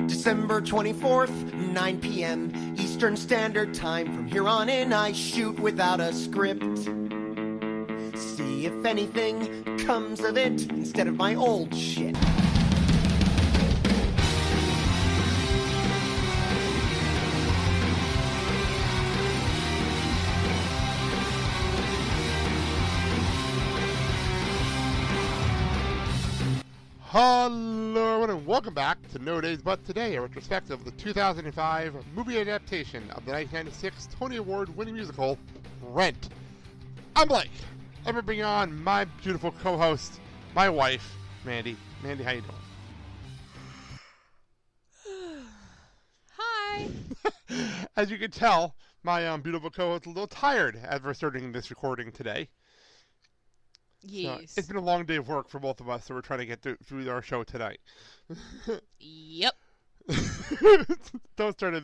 December 24th, 9 p.m. Eastern Standard Time. From here on in, I shoot without a script. See if anything comes of it instead of my old shit. Hello everyone and welcome back to No Days But Today, a retrospective of the 2005 movie adaptation of the 1996 Tony Award winning musical, Rent. I'm Blake. I'm going to bring on my beautiful co-host, my wife, Mandy. Mandy, how you doing? Hi. As you can tell, my beautiful co-host is a little tired as we're starting this recording today. Yes. So it's been a long day of work for both of us, so we're trying to get through our show tonight. Yep. Don't turn to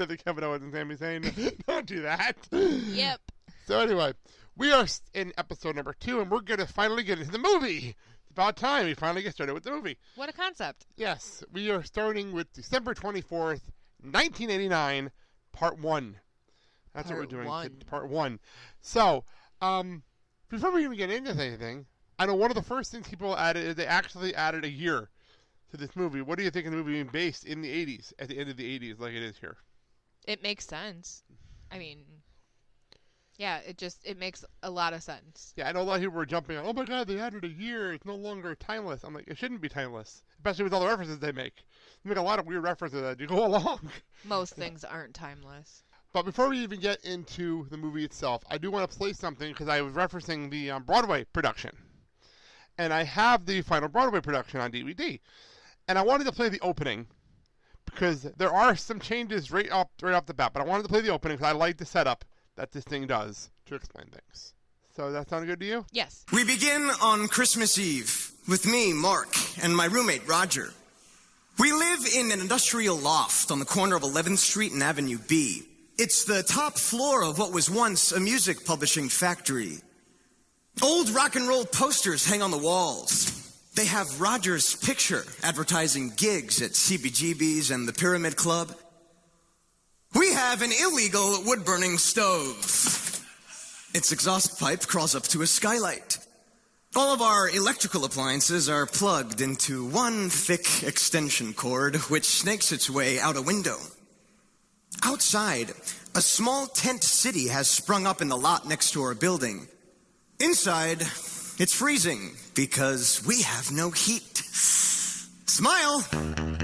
the Kevin Owens and Sami Zayn. Don't do that. Yep. So anyway, we are in episode number 2, and we're going to finally get into the movie. It's about time we finally get started with the movie. What a concept. Yes, we are starting with December 24th, 1989, Part 1. That's what we're doing. Part 1. So, before we even get into anything, I know one of the first things people added is they actually added a year to this movie. What do you think of the movie being based in the 80s, at the end of the 80s, like it is here? It makes sense. I mean, yeah, it makes a lot of sense. Yeah, I know a lot of people were jumping on, oh my god, they added a year, it's no longer timeless. I'm like, it shouldn't be timeless, especially with all the references they make. They make a lot of weird references as you go along. Most things aren't timeless. But before we even get into the movie itself, I do want to play something because I was referencing the Broadway production. And I have the final Broadway production on DVD. And I wanted to play the opening because there are some changes right off the bat. But I wanted to play the opening because I like the setup that this thing does to explain things. So that sound good to you? Yes. We begin on Christmas Eve with me, Mark, and my roommate, Roger. We live in an industrial loft on the corner of 11th Street and Avenue B. It's the top floor of what was once a music publishing factory. Old rock and roll posters hang on the walls. They have Roger's picture advertising gigs at CBGB's and the Pyramid Club. We have an illegal wood-burning stove. Its exhaust pipe crawls up to a skylight. All of our electrical appliances are plugged into one thick extension cord which snakes its way out a window. Outside, a small tent city has sprung up in the lot next to our building. Inside, it's freezing because we have no heat. Smile! So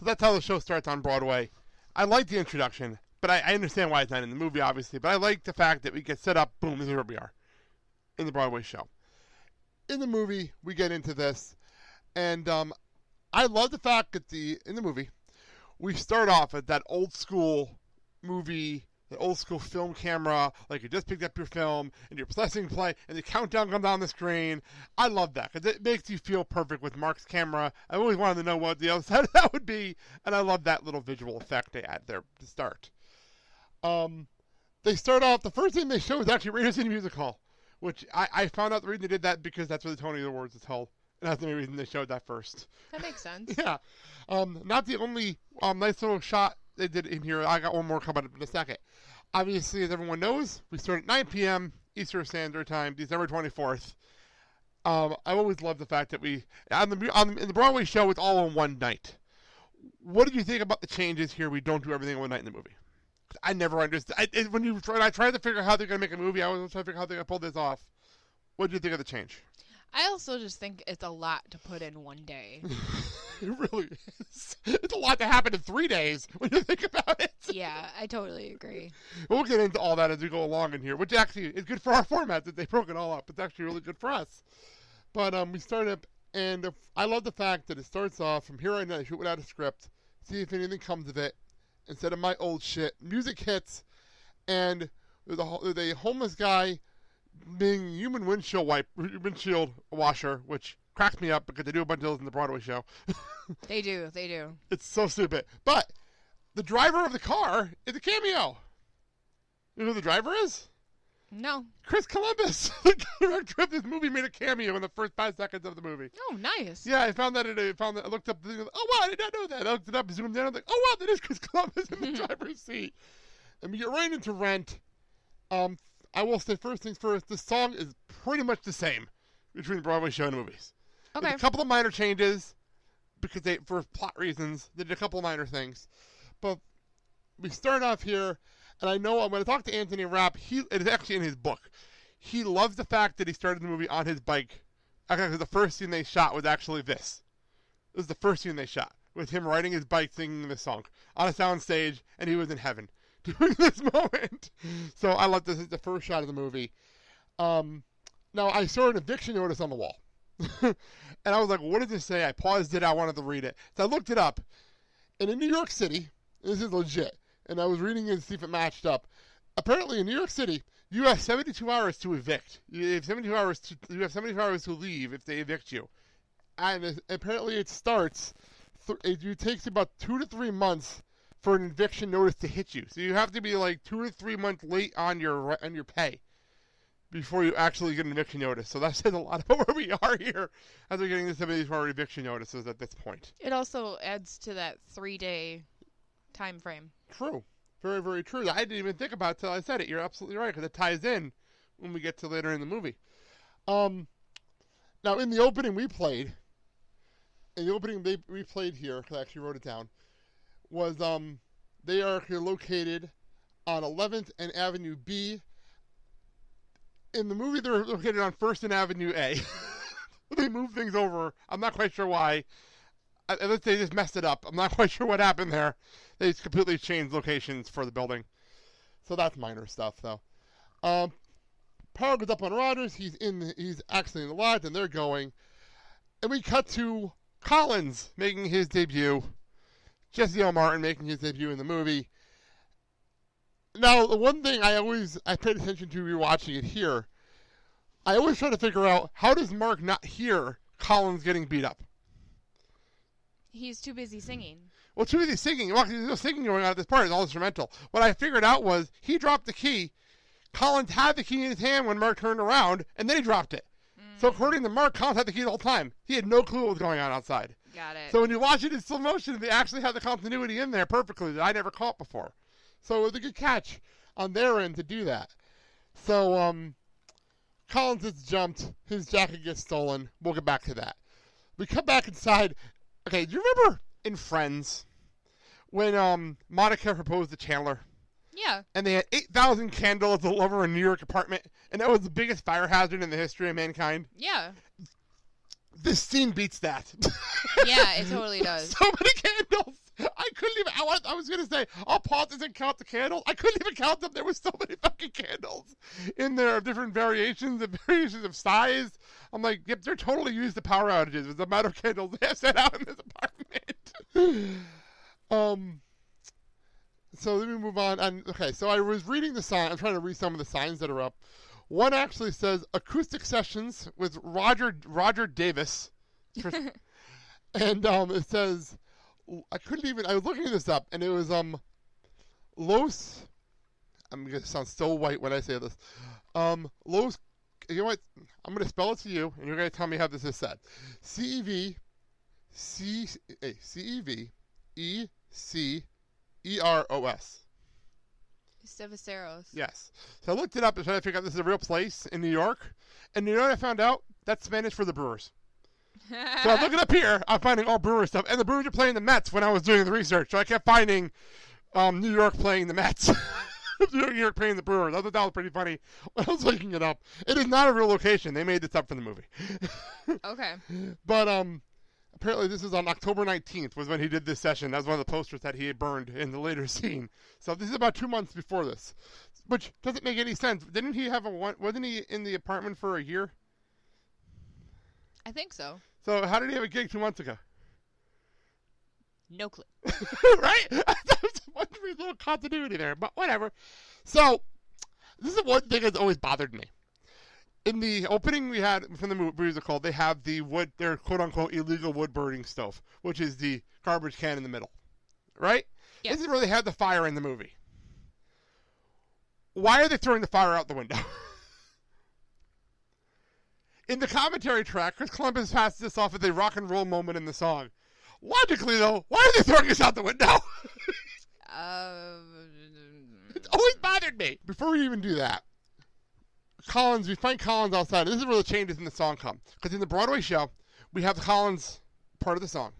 that's how the show starts on Broadway. I like the introduction, but I understand why it's not in the movie, obviously. But I like the fact that we get set up, boom, this is where we are in the Broadway show. In the movie, we get into this, and I love the fact that in the movie, we start off at that old school movie, the old school film camera, like you just picked up your film and you're pressing play and the countdown comes on the screen. I love that because it makes you feel perfect with Mark's camera. I always wanted to know what the other side of that would be, and I love that little visual effect they add there to start. They start off, the first thing they show is actually Radio City Music Hall, which I found out the reason they did that because that's where the Tony Awards is held. And that's the only reason they showed that first. That makes sense. Yeah. Not the only nice little shot they did in here. I got one more coming up in a second. Obviously, as everyone knows, we start at 9 p.m. Eastern Standard Time, December 24th. I always love the fact that in the Broadway show, it's all on one night. What did you think about the changes here? We don't do everything on one night in the movie. I never understood. I tried to figure out how they're going to make a movie. I was trying to figure out how they're going to pull this off. What did you think of the change? I also just think it's a lot to put in one day. It really is. It's a lot to happen in 3 days when you think about it. Yeah, I totally agree. We'll get into all that as we go along in here, which actually is good for our format that they broke it all up. It's actually really good for us. But we start up, and I love the fact that it starts off from here on out, shoot without a script, see if anything comes of it. Instead of my old shit, music hits, and there's a homeless guy being human windshield washer, which cracks me up because they do a bunch of those in the Broadway show. They do. It's so stupid. But the driver of the car is a cameo. You know who the driver is? No. Chris Columbus, the director of this movie, made a cameo in the first 5 seconds of the movie. Oh, nice. Yeah, I found that. I looked up. Oh wow, I did not know that. I looked it up, zoomed in. I'm like, oh wow, that is Chris Columbus in the driver's seat. And we get right into Rent. I will say first things first. The song is pretty much the same between the Broadway show and the movies. Okay. There's a couple of minor changes because for plot reasons, they did a couple of minor things. But we start off here, and I know when I talked to Anthony Rapp, it is actually in his book. He loves the fact that he started the movie on his bike. Actually, the first scene they shot was actually this. It was the first scene they shot, with him riding his bike singing this song on a sound stage, and he was in heaven during this moment. So I love this. It's the first shot of the movie. Now, I saw an eviction notice on the wall. And I was like, what does this say? I paused it. I wanted to read it. So I looked it up. And in New York City, this is legit, and I was reading it to see if it matched up. Apparently, in New York City, you have 72 hours to evict. You have 72 hours to leave if they evict you. And apparently it starts, it takes about 2 to 3 months for an eviction notice to hit you. So you have to be like 2 to 3 months late on your pay before you actually get an eviction notice. So that says a lot about where we are here as we're getting the 72-hour eviction notices at this point. It also adds to that 3-day time frame. True. Very, very true. I didn't even think about it till I said it. You're absolutely right, because it ties in when we get to later in the movie. Now, in the opening we played here, because I actually wrote it down, was they are located on 11th and Avenue B. In the movie, they're located on 1st and Avenue A. They moved things over. I'm not quite sure why. Unless they just messed it up. I'm not quite sure what happened there. They just completely changed locations for the building. So that's minor stuff, though. Power goes up on Rogers. He's actually in the lot, and they're going. And we cut to Collins making his debut. Jesse L. Martin making his debut in the movie. Now, the one thing I paid attention to rewatching it here, I always try to figure out, how does Mark not hear Collins getting beat up? He's too busy singing. Well, too busy singing. Well, there's no singing going on at this part. It's all instrumental. What I figured out was he dropped the key. Collins had the key in his hand when Mark turned around, and then he dropped it. So according to Mark, Collins had the key the whole time. He had no clue what was going on outside. Got it. So when you watch it in slow motion, they actually have the continuity in there perfectly that I never caught before. So it was a good catch on their end to do that. So Collins gets jumped. His jacket gets stolen. We'll get back to that. We come back inside. Okay, do you remember in Friends when Monica proposed to Chandler? Yeah. And they had 8,000 candles all over a New York apartment, and that was the biggest fire hazard in the history of mankind? Yeah. This scene beats that. Yeah, it totally does. So many candles. I couldn't even, I was going to say, I'll pause this and count the candles. I couldn't even count them. There were so many fucking candles in there of different variations of size. I'm like, yep, they're totally used to power outages with the amount of candles they have set out in this apartment. So let me move on. Okay, so I was reading the sign. I'm trying to read some of the signs that are up. One actually says acoustic sessions with Roger Davis. And it says, I was looking this up, and it was Los, I'm going to sound so white when I say this. Los, you know what? I'm going to spell it to you, and you're going to tell me how this is said. Ceveros. Ceviceros. Yes. So I looked it up and tried to figure out this is a real place in New York. And you know what I found out? That's Spanish for the Brewers. So I'm looking up here, I'm finding all Brewer stuff. And the Brewers are playing the Mets when I was doing the research. So I kept finding New York playing the Mets. New York playing the Brewers. I thought that was pretty funny when I was looking it up. It is not a real location. They made this up for the movie. Okay. But apparently this is on October 19th was when he did this session. That was one of the posters that he had burned in the later scene. So this is about 2 months before this, which doesn't make any sense. Didn't he have wasn't he in the apartment for a year? I think so. So how did he have a gig 2 months ago? No clue. Right? That was one little continuity there, but whatever. So this is one thing that's always bothered me. In the opening we had from the musical, they have their quote-unquote illegal wood-burning stove, which is the garbage can in the middle, right? Yes. This is where they had the fire in the movie. Why are they throwing the fire out the window? In the commentary track, Chris Columbus passes this off as a rock and roll moment in the song. Logically, though, why are they throwing us out the window? It's always bothered me. Before we even do that, we find Collins outside. This is where the changes in the song come. Because in the Broadway show, we have Collins part of the song.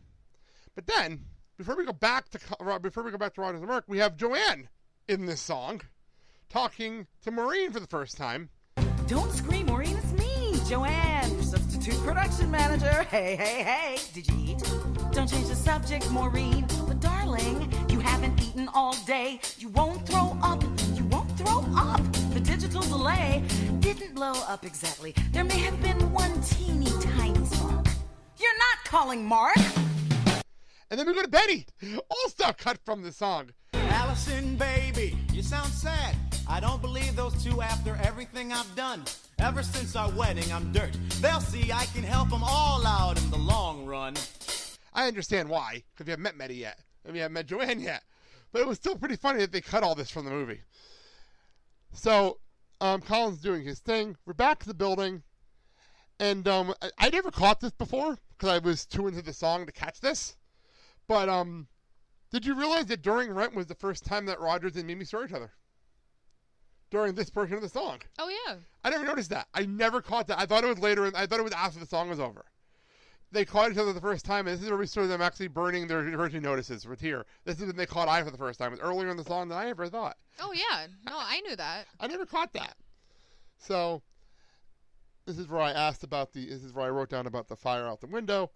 But then, before we go back to Rogers and Mark, we have Joanne in this song talking to Maureen for the first time. Don't scream, Maureen, it's me, Joanne, your substitute production manager. Hey, hey, hey, did you eat? Don't change the subject, Maureen. But darling, you haven't eaten all day. You won't throw up. You won't throw up. The digital delay didn't blow up exactly. There may have been one teeny tiny spark. You're not calling Mark. And then we go to Benny. All stuff cut from the song. Allison, baby, you sound sad. I don't believe those two after everything I've done. Ever since our wedding, I'm dirt. They'll see I can help them all out in the long run. I understand why, because we haven't met Betty yet. And we haven't met Joanne yet. But it was still pretty funny that they cut all this from the movie. So, Colin's doing his thing. We're back to the building. And I never caught this before, because I was too into the song to catch this. But, did you realize that During Rent was the first time that Rogers and Mimi saw each other? During this portion of the song. Oh, yeah. I never noticed that. I never caught that. I thought it was later. I thought it was after the song was over. They caught each other the first time, and this is where we saw them actually burning their emergency notices with here. This is when they caught eye for the first time. It was earlier in the song than I ever thought. Oh, yeah. No, I knew that. I never caught that. So, this is where this is where I wrote down about the fire out the window.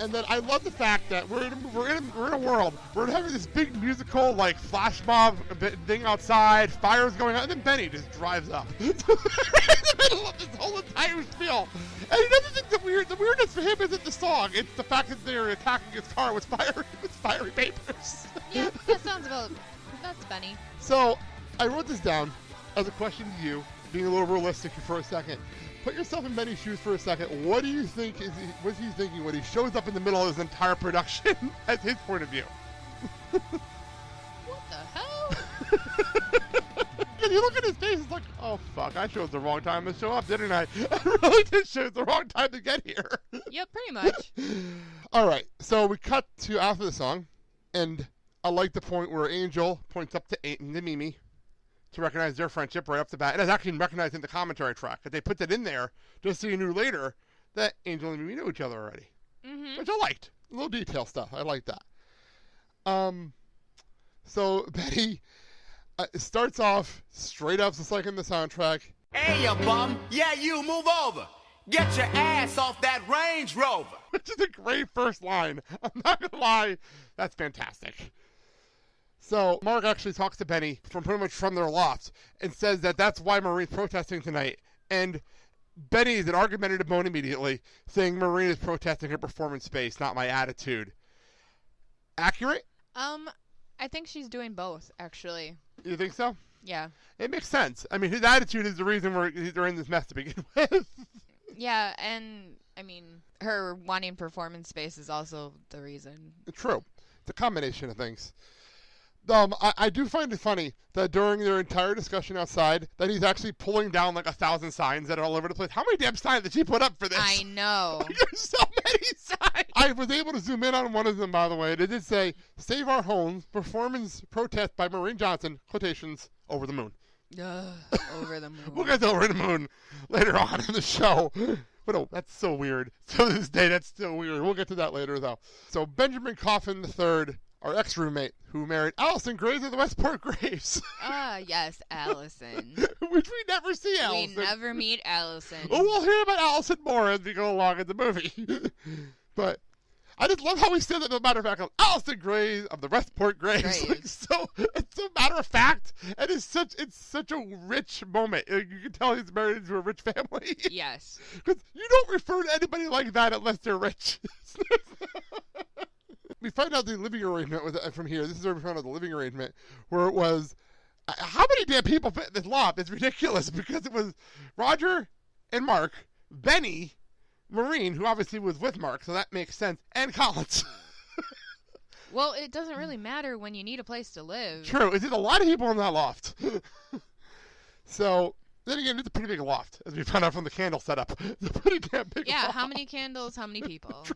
And then I love the fact that we're in a world where we're having this big musical like flash mob thing outside, fires going on, and then Benny just drives up in the middle of this whole entire spiel. And he doesn't think the weirdness for him isn't the song; it's the fact that they're attacking his car with fiery papers. Yeah, that's Benny. So I wrote this down as a question to you, being a little realistic for a second. Put yourself in Benny's shoes for a second. What do you think what's he thinking when he shows up in the middle of his entire production as his point of view? What the hell? And you look at his face, it's like, oh fuck, I chose the wrong time to show up, didn't I? I really did choose the wrong time to get here. Yep, pretty much. All right, so we cut to after the song, and I like the point where Angel points up to Mimi to recognize their friendship right up the bat. And it's actually recognized in the commentary track. But they put that in there just so you knew later that Angel and Mimi knew each other already. Mm-hmm. Which I liked. A little detail stuff. I like that. So Betty starts off straight up just like in the soundtrack. Hey, you bum. Yeah, you, move over. Get your ass off that Range Rover. Which is a great first line. I'm not going to lie. That's fantastic. So Mark actually talks to Benny pretty much from their loft and says that that's why Maureen's protesting tonight. And Benny is an argumentative mode immediately, saying Maureen is protesting her performance space, not my attitude. Accurate? I think she's doing both, actually. You think so? Yeah. It makes sense. I mean, his attitude is the reason they're in this mess to begin with. Yeah, and, I mean, her wanting performance space is also the reason. True. It's a combination of things. I do find it funny that during their entire discussion outside, that he's actually pulling down like 1,000 signs that are all over the place. How many damn signs did she put up for this? I know. There's so many signs. I was able to zoom in on one of them, by the way. It did say, "Save Our Homes, Performance Protest by Maureen Johnson, quotations, over the moon." Over the moon. We'll get to Over the Moon later on in the show. But oh, that's so weird. To this day, that's still weird. We'll get to that later, though. So Benjamin Coffin III, our ex-roommate, who married Allison Graves of the Westport Graves. Yes, Allison. Which we never see Allison. We never meet Allison. Oh, we'll hear about Allison more as we go along in the movie. But I just love how he said that, as a matter of fact, Allison Graves of the Westport Graves. Like, so it's so matter of fact, and it's such a rich moment. You can tell he's married into a rich family. Yes. Because you don't refer to anybody like that unless they're rich. We find out the living arrangement from here. This is where we found out the living arrangement, where it was, how many damn people fit in this loft? It's ridiculous, because it was Roger and Mark, Benny, Maureen, who obviously was with Mark, so that makes sense, and Collins. Well, it doesn't really matter when you need a place to live. True. There's a lot of people in that loft. So, then again, it's a pretty big loft, as we found out from the candle setup. It's a pretty damn big loft. How many candles, how many people? True.